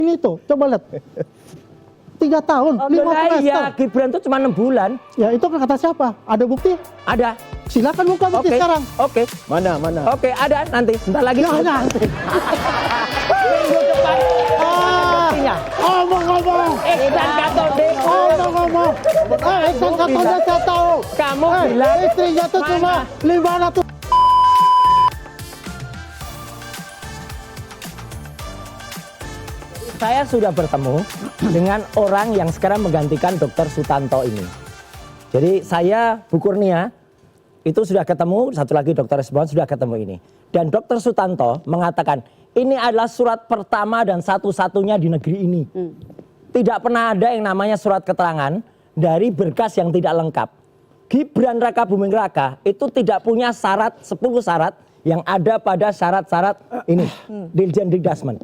ini tuh, coba lihat. 3 tahun, 5 semester. Iya, Gibran itu cuma 6 bulan. Ya itu kan kata siapa? Ada bukti? Ada. Silakan buka bukti sekarang. Oke. Mana? Oke, ada nanti. Bentar lagi. Ya, nanti. Minggu depan. Ngomong. Iksan Katonde. Ngomong. Iksan Katonde saya tahu. Kamu bilang istrinya tuh cuma 500. Saya sudah bertemu dengan orang yang sekarang menggantikan Dr. Sutanto ini. Jadi saya, Bu Kurnia, itu sudah ketemu, satu lagi Dr. Resbon sudah ketemu ini. Dan Dr. Sutanto mengatakan, ini adalah surat pertama dan satu-satunya di negeri ini. Tidak pernah ada yang namanya surat keterangan dari berkas yang tidak lengkap. Gibran Raka Buming Raka itu tidak punya syarat, 10 syarat yang ada pada syarat-syarat ini, Dirjen Dikdasmen.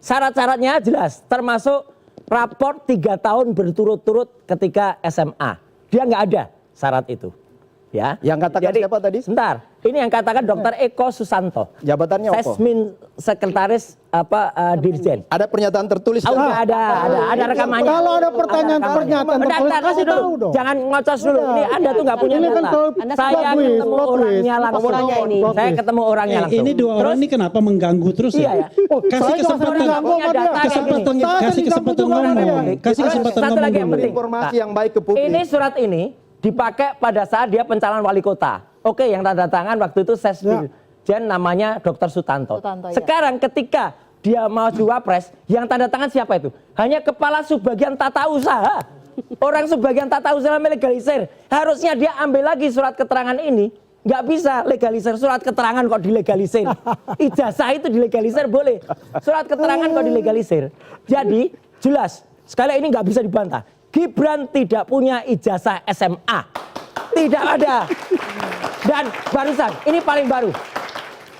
Syarat-syaratnya jelas, termasuk raport 3 tahun berturut-turut ketika SMA. Dia nggak ada syarat itu. Ya. Yang katakan siapa tadi? Sebentar, ini yang katakan Dr. Eko Susanto. Jabatannya apa? Sesmin Sekretaris Dirjen. Ada pernyataan tertulis? Ada rekamannya. Kalau ada pernyataan tertulis, kasih tahu dong. Jangan ngocos dulu. Ini Anda tuh nggak punya Ini kan data. Saya ketemu orangnya langsung. Saya ketemu orangnya langsung. Ini 2 orang ini kenapa mengganggu terus Iya ya? ya. Kasih kesempatan ngomong. Kasih kesempatan Satu lagi yang ngomong. penting. Informasi yang baik ke publik. Ini surat ini dipakai pada saat dia pencalonan wali kota. Oke, yang tanda tangan waktu itu Sesdirjen namanya Dr. Sutanto. Sekarang ketika dia maju wapres, yang tanda tangan siapa itu? Hanya kepala subbagian tata usaha. Orang subbagian tata usaha melegalisir. Harusnya dia ambil lagi surat keterangan ini. Nggak bisa legalisir surat keterangan kok dilegalisir. Ijazah itu dilegalisir boleh. Surat keterangan kok dilegalisir. Jadi jelas, sekali ini nggak bisa dibantah. Gibran tidak punya ijazah SMA. Tidak ada. Dan barusan, ini paling baru.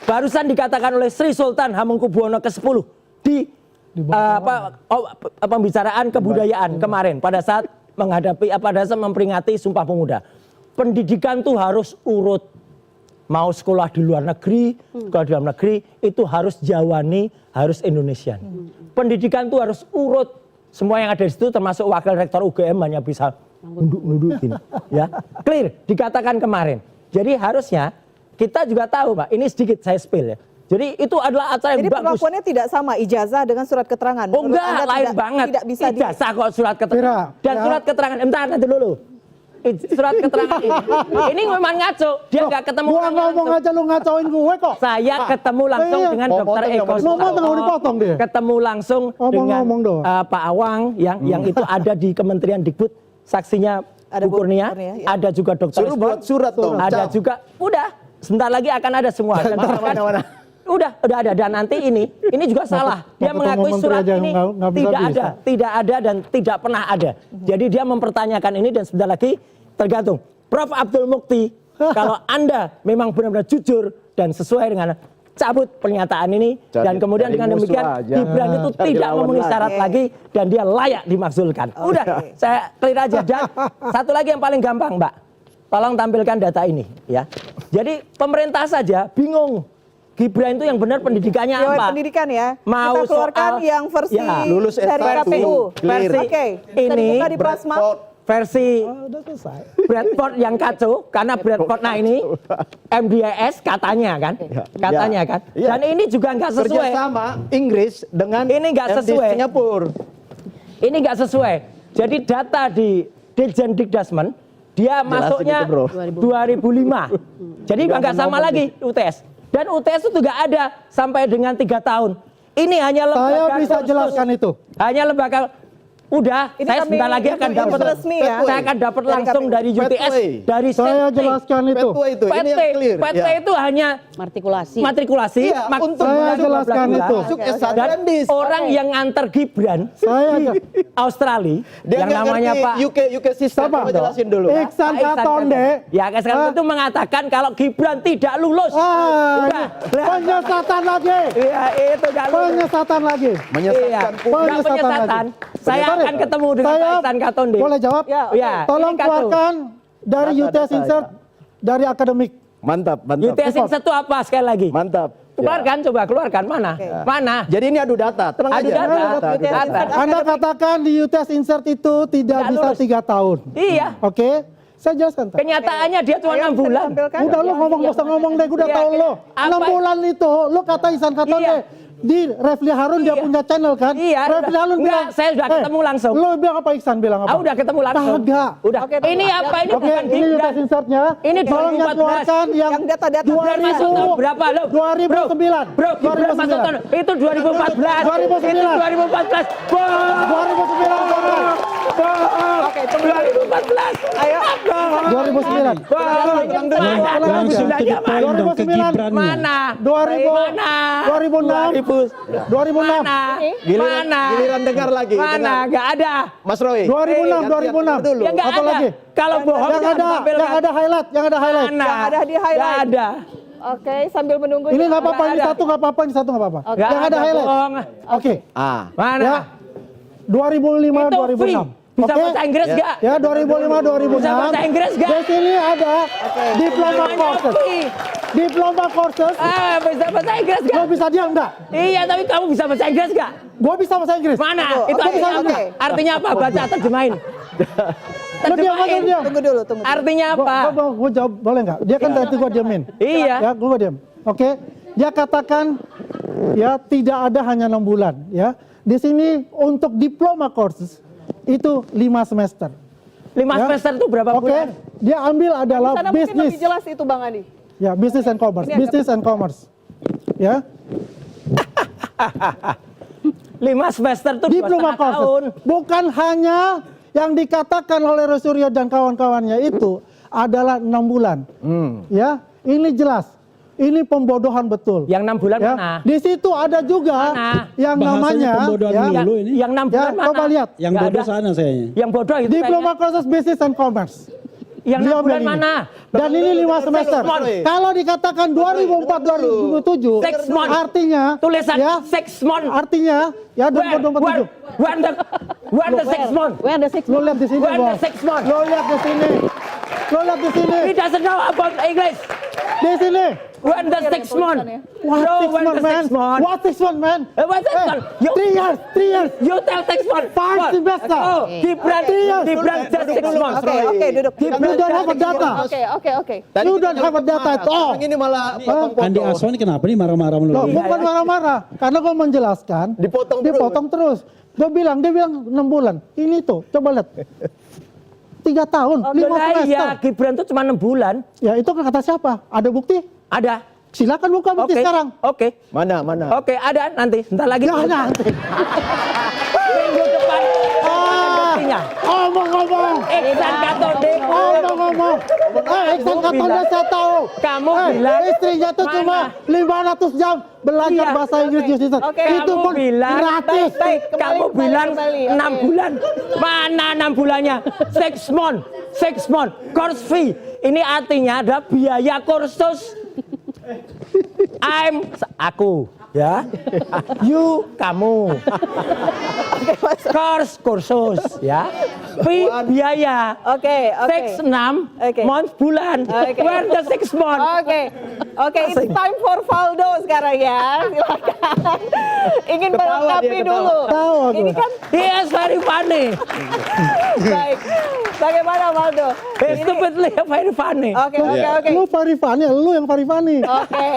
Barusan dikatakan oleh Sri Sultan Hamengkubuwono ke-10 di pembicaraan kebudayaan kemarin pada saat menghadapi pada saat memperingati Sumpah Pemuda. Pendidikan tuh harus urut. Mau sekolah di luar negeri, sekolah di dalam negeri itu harus Jawani, harus Indonesian. Pendidikan tuh harus urut. Semua yang ada di situ termasuk wakil rektor UGM hanya bisa nunduk-nunduk gini. Ya, clear dikatakan kemarin. Jadi harusnya kita juga tahu, Pak. Ini sedikit saya spill ya. Jadi itu adalah acara yang bagus. Jadi perlakuannya tidak sama ijazah dengan surat keterangan. Oh enggak, lain banget. Tidak bisa ijazah kok surat keterangan. Dan surat keterangan, bentar nanti dulu. Surat keterangan ini memang ngaco. Dia nggak ketemu. Gua ngomong aja lu ngacoin gue kok. Saya ketemu langsung dengan Dr. Eko Sutanto. Ketemu langsung dengan Pak Awang yang itu ada di Kementerian Dikbud. Saksinya Bu Kurnia, ada juga Dr. Suruh buat surat dong. Ada juga. Udah, sebentar lagi akan ada semua. Udah ada. Dan nanti ini juga salah. Dia mengakui surat ini tidak ada dan tidak pernah ada. Jadi dia mempertanyakan ini dan sebentar lagi tergantung. Prof. Abdul Mukti, kalau Anda memang benar-benar jujur dan sesuai dengan cabut pernyataan ini dan kemudian dengan demikian Gibran itu tidak memenuhi syarat lagi dan dia layak dimakzulkan. Udah, saya clear aja. Dan satu lagi yang paling gampang, Mbak. Tolong tampilkan data ini ya. Jadi pemerintah saja bingung. Gibran itu yang benar pendidikannya apa? Pendidikan ya. Mau kita keluarkan yang versi lulus dari S1. KPU. Versi ini di Prasma. Versi Bradford yang kacau karena Bradford ini MDIS katanya kan, kan. Dan ini juga nggak sesuai. Kerjasama Inggris dengan ini nggak sesuai. Singapura. Ini nggak sesuai. Jadi data di Dirjen Dikdasmen dia masuknya 2005. Jadi nggak sama lagi UTS. Dan UTS itu nggak ada sampai dengan 3 tahun. Ini hanya lembaga Saya bisa jelaskan itu. Hanya lembaga. Udah, ini saya sebentar lagi akan dapat resmi ya. Saya akan dapat langsung dari UTS, dari saya jelaskan itu. PT itu hanya matrikulasi. Iya, untuk saya jelaskan itu. Dan orang yang nganter Gibran di Australia, yang namanya Pak UK system, jelasin dulu. Iksan Katonde. Ya, sekarang itu mengatakan kalau Gibran tidak lulus. Penyesatan lagi. Iya, itu nggak lulus. Penyesatan lagi. Penyesatan. Saya akan ketemu dengan Pak Iksan Katonde. Boleh jawab? Ya. Tolong keluarkan dari UTS Insert dari akademik. Mantap. UTS Insert itu apa sekali lagi? Mantap. Keluarkan, coba keluarkan. Mana? Oke. Mana? Jadi ini adu data, tenang Adu aja. data. Data. Anda katakan di UTS insert itu tidak Nggak bisa lulus. 3 tahun. Iya. Oke, saya jelaskan. Tak? Kenyataannya dia cuma Ayo, 6 bisa bulan. ditampilkan? Udah lo ngomong, gak usah ngomong deh, gue udah Iya, tahu lo. apa- 6 bulan itu, lo kata Ihsan Katonde. Iya. Di Refli Harun dia Iya. punya channel kan? Iya, Refli udah. Harun Enggak, bilang. saya sudah ketemu langsung. Lo bilang apa Ihsan bilang apa? Ah, udah ketemu langsung. Kagak. Udah. Oke, Ini tunggu. apa? Ini Oke, bukan ini Gibran. UTS insertnya. Ini Tolong yang 2014. keluarkan yang Yang data-data Gibran masuk tahun berapa lo? 2009. Bro, Gibran masuk tahun itu 2014. 2009. Itu 2014. Bohong. 2009 keluarkan. Bohong. Oke, tunggu. 2014. Ayo. 2009. Bohong. Mana? Langsung to the point dong ke 2009. Gibran. Mana? 2000. Mana? 2006. 2006. Mana? Mana? Giliran dengar lagi. Mana? dengar. Gak ada. Mas Roy. 2006, 2006. Dulu. Ya nggak Apa ada. lagi? Kalau bohong Yang jangan ada, tampilkan. yang ada highlight, yang ada highlight. Mana? Yang ada di highlight. Nggak ada. Oke, sambil menunggu. Ini nggak apa-apa, ini ada. satu nggak apa-apa, ini satu nggak apa-apa. Nggak Yang ada highlight. bohong. Oke. Ah. Mana? Ya. 2005, Itu 2006. Bisa Oke? bahasa Inggris Ya. nggak? Ya 2005, 2006. Bisa bahasa Inggris nggak? Di sini ada diploma Namanya courses. Ovi. Diploma courses. Ah, bisa bahasa Inggris Lo nggak? bisa diam nggak? Iya, tapi kamu bisa bahasa Inggris nggak? Gue bisa bahasa Inggris. Mana? Tunggu, Itu oke, artinya oke. apa? Artinya apa? Baca terjemahin. Lo diam aja diam. Tunggu dulu, tunggu. Artinya apa? Gue jawab boleh nggak? Dia kan tadi gue diamin. Iya. Ya, gue diam. Oke. Dia katakan ya tidak ada hanya 6 bulan. Ya. Di sini untuk diploma courses itu 5 semester. 5 Ya. semester itu berapa Oke. bulan? Dia ambil Di adalah sana mungkin bisnis. lebih jelas itu Bang Andi. Ya, business and commerce. Ini ada Business and commerce. Ya. 5 semester itu 2,5 Diploma tahun. courses. Bukan hanya yang dikatakan oleh Rosuryo dan kawan-kawannya itu adalah 6 bulan. Ya, ini jelas. Ini pembodohan betul. Yang 6 bulan Ya, mana? di situ ada juga Mana? yang Bahasanya namanya pembodohan ya, dulu ini. Yang 6 ya, bulan mana? coba lihat. Yang Nggak bodoh ada. sana sayanya. Yang bodoh itu Diploma kayaknya. courses business and commerce. Yang 6 Beliau bulan bilang ini. mana? Dan ini 5 semester. Kalau dikatakan 2004 2007 Six month. artinya Tulisan ya, 6 month. artinya ya 2027. When the 6 month. When the 6 Lo lihat di sini, When the Bos. 6 month. Lo lihat di sini. Lo lihat di sini. He doesn't know about English. Di sini. When the 6 month. What Bro, 6 when months, the man? 6 month. What 6 months, man? What 6 month? You- 3 years, 3 years. You tell 6 month. 5 What? semester. Oh, Gibran, Yes. Gibran just 6 months. Oke, oke, duduk. You don't have a data. Oke. You don't have a data at all. Ini malah potong Andi foto. Aswan kenapa nih marah-marah Loh, melulu? bukan marah-marah. Karena gue menjelaskan. Dipotong terus. Dia bilang 6 bulan. Ini tuh, coba lihat. 3 tahun, 5 Lah semester. iya, Gibran tuh cuma 6 bulan. Ya itu kata siapa? Ada bukti? Ada. Silakan buka bukti Oke. sekarang. Oke. Mana? Oke, ada nanti. Sebentar lagi. Ya nanti. Minggu depan. Buktinya. Ngomong-ngomong. Iksan Katonde. Ngomong-ngomong. Iksan Katonde saya tahu. Kamu bilang. Istrinya tuh Mana? cuma 500 jam belajar Iya. bahasa Inggris di situ. Oke. Itu Kamu pun bilang gratis. baik, kamu kembali, bilang kembali. 6 Oke. bulan. Mana 6 bulannya? 6 month. 6 month. Course fee. Ini artinya ada biaya kursus. Aku, ya. You, kamu. Kursus, ya. Fee, biaya. Oke. 6 Oke. month bulan. Oke. Where the 6 month? Oke, it's time for Valdo sekarang ya. Silakan. Ingin melengkapi dulu. Tahu aku. Ini kan He is very funny. baik. Bagaimana Valdo? He's stupidly very funny. Oke. Lu Farifani, lu yang Farifani. Oke.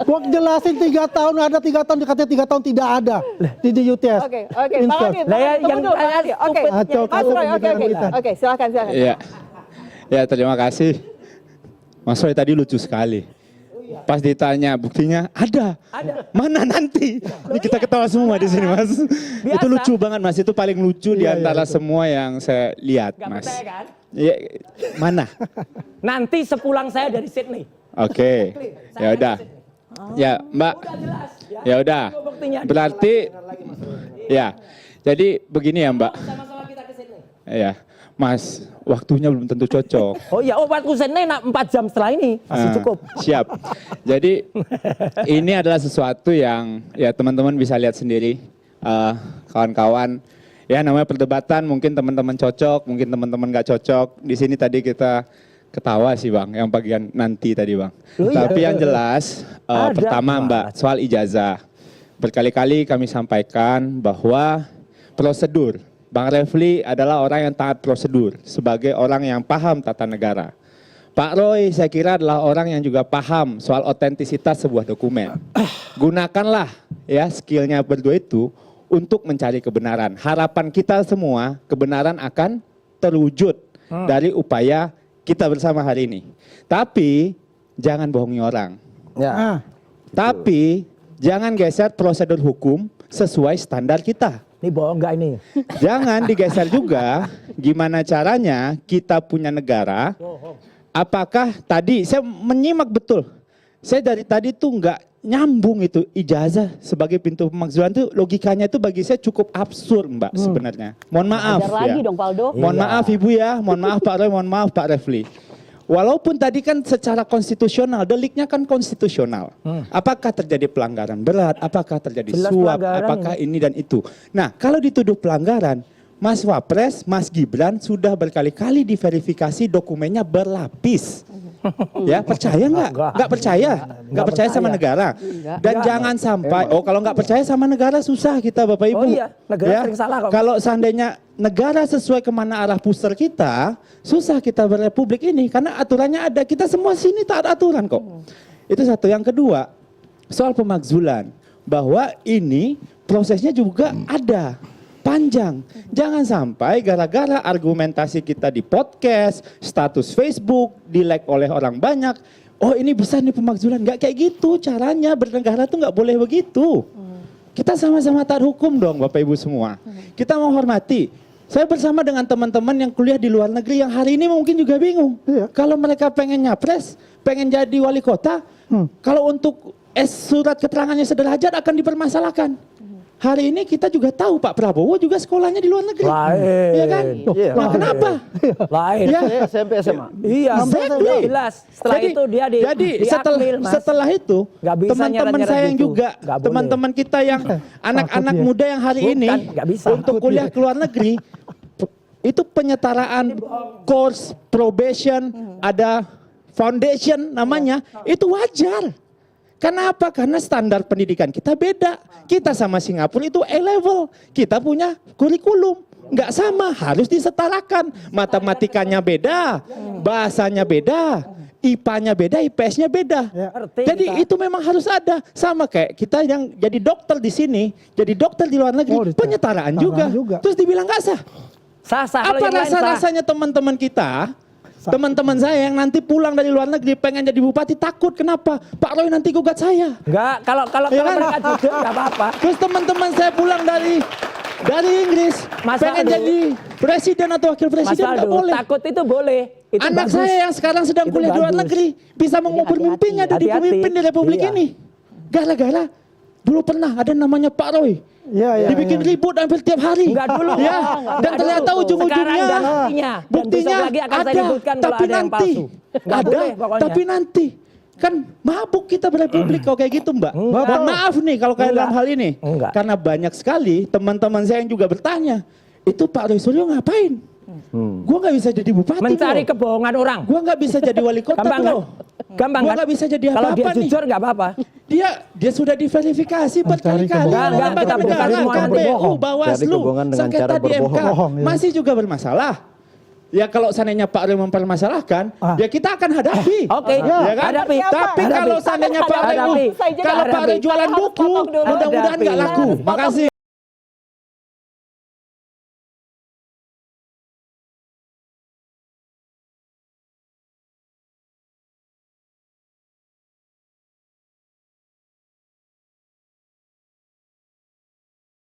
Gua jelasin 3 tahun, ada 3 tahun, dikatanya 3 tahun tidak ada di UTS. Oke. Bang Insert. Adit, Lah ya, tunggu yang dulu, Bang kayak Adit. Oke. stupid yang Mas Roy, oke. kita. Oke, silakan. Iya. Ya, terima kasih. Mas Roy tadi lucu sekali. Pas ditanya buktinya ada. Mana nanti? Ini kita ketawa semua di sini, Mas. Itu lucu banget, Mas. Itu paling lucu di antara semua yang saya lihat, Gak Mas. percaya kan? Ya, mana? Nanti sepulang saya dari Sydney. Oke. Ya udah. Ya, Mbak. Ya udah. Buktinya. Berarti ya. Jadi begini ya, Mbak. Sama-sama kita ke Sydney. Ya. Mas, waktunya belum tentu cocok. Oh iya, waktu Sydney 4 jam setelah ini masih cukup. Siap. Jadi ini adalah sesuatu yang ya teman-teman bisa lihat sendiri, kawan-kawan. Ya namanya perdebatan, mungkin teman-teman cocok, mungkin teman-teman nggak cocok. Di sini tadi kita ketawa sih Bang, yang bagian nanti tadi Bang. Oh, iya. Tapi yang jelas, Ada. pertama Mbak, soal ijazah. Berkali-kali kami sampaikan bahwa prosedur, Bang Refli adalah orang yang taat prosedur sebagai orang yang paham tata negara. Pak Roy saya kira adalah orang yang juga paham soal otentisitas sebuah dokumen. Gunakanlah ya skillnya berdua itu untuk mencari kebenaran. Harapan kita semua kebenaran akan terwujud dari upaya kita bersama hari ini. Tapi jangan bohongi orang. Ah, Tapi jangan geser prosedur hukum sesuai standar kita. Ini bohong nggak ini? Jangan digeser juga gimana caranya kita punya negara. Apakah tadi saya menyimak betul. Saya dari tadi tuh nggak nyambung itu ijazah sebagai pintu pemakzulan itu logikanya itu bagi saya cukup absurd Mbak sebenarnya. Mohon maaf Ajar ya. lagi dong Valdo. Mohon maaf Ibu ya, mohon maaf Pak Roy, mohon maaf Pak Refli. Walaupun tadi kan secara konstitusional, deliknya kan konstitusional. Apakah terjadi pelanggaran berat, apakah terjadi Jelas suap, pelanggaran apakah ini dan itu. Nah, kalau dituduh pelanggaran, Mas Wapres, Mas Gibran sudah berkali-kali diverifikasi dokumennya berlapis. Ya, percaya nggak? Nggak percaya. Nggak percaya sama negara. Dan jangan sampai, kalau nggak percaya sama negara susah kita Bapak Ibu. Oh iya, negara sering salah kok. Kalau seandainya negara sesuai kemana arah pusar kita, susah kita berrepublik ini. Karena aturannya ada, kita semua sini taat aturan kok. Itu satu. Yang kedua, soal pemakzulan. Bahwa ini prosesnya juga ada. Panjang. Jangan sampai gara-gara argumentasi kita di podcast, status Facebook, di-like oleh orang banyak. Oh ini besar nih pemakzulan. Nggak kayak gitu caranya. Bernegara tuh nggak boleh begitu. Kita sama-sama taat hukum dong Bapak Ibu semua. Kita menghormati. Saya bersama dengan teman-teman yang kuliah di luar negeri yang hari ini mungkin juga bingung. Iya. Kalau mereka pengen nyapres, pengen jadi wali kota, kalau untuk surat keterangannya sederajat akan dipermasalahkan. Hari ini kita juga tahu Pak Prabowo juga sekolahnya di luar negeri. Lain. Iya kan? Iya. Nah, kenapa? Lain. Ya. Saya SMP SMA. Iya, Exactly. jelas. Setelah Jadi- itu dia di jadi diakmil, Mas. setelah itu Nggak bisa teman-teman nyeret-nyeret saya yang gitu. juga Nggak boleh. teman-teman kita yang anak-anak dia. muda yang hari Bukan, ini nggak bisa. untuk Takut kuliah dia. ke luar negeri itu penyetaraan course probation ada foundation namanya itu wajar. Kenapa? Karena standar pendidikan kita beda. Kita sama Singapura itu A-level. Kita punya kurikulum. Nggak sama, harus disetarakan. Matematikanya beda, bahasanya beda, IPA-nya beda, IPS-nya beda. Ngerti Jadi kita. itu memang harus ada. Sama kayak kita yang jadi dokter di sini, jadi dokter di luar negeri, Oh, penyetaraan disetaraan juga. juga. Terus dibilang nggak sah. Sah-sah kalau Apa yang lain sah. rasa-rasanya teman-teman kita, teman-teman saya yang nanti pulang dari luar negeri pengen jadi bupati takut kenapa? Pak Roy nanti gugat saya. Enggak, kalau Ya kan? mereka juga enggak apa-apa. Terus teman-teman saya pulang dari Inggris Mas pengen Waldo. jadi presiden atau wakil Mas presiden nggak Waldo, boleh. takut itu boleh. Itu Anak bagus. saya yang sekarang sedang Itu kuliah di luar bagus. negeri bisa mengubur hati-hati. mimpinya jadi Hati-hati. pemimpin di Republik Iya. ini. Gara-gara dulu pernah ada namanya Pak Roy. Iya, iya, Dibikin iya. ribut hampir tiap hari. Enggak dulu. Ya. Enggak Dan dulu. ternyata Sekarang ujung-ujungnya dan buktinya. Dan buktinya besok lagi akan saya ada, ributkan kalau tapi ada yang nanti palsu. Enggak ada, boleh pokoknya. tapi nanti kan mabuk kita berrepublik kalau kayak gitu Mbak. Enggak. Mohon maaf nih kalau kayak dalam hal ini. Enggak. Karena banyak sekali teman-teman saya yang juga bertanya, itu Pak Roy Suryo ngapain? Gua nggak bisa jadi bupati Mencari bro. kebohongan orang. Gua nggak bisa jadi wali kota Gampang bro. kan? Gampang Gua kan? nggak bisa jadi Kalau dia apa-apa nih. jujur enggak apa-apa. Dia sudah diverifikasi berkali-kali kebohongan. oleh Enggak, lembaga kita bukan negara, semua yang KPU, berbohong. Cari Bawaslu, kebohongan dengan sengketa cara di MK, berbohong, ya. masih juga bermasalah. Ya kalau seandainya Pak Roy mempermasalahkan, ya kita akan hadapi. Oke, Ya kan? hadapi. Tapi Hadapi. kalau seandainya Pak Roy, Hadapi. kalau Pak Roy jualan Harus buku, potong dulu. mudah-mudahan nggak Hadapi. laku. Makasih.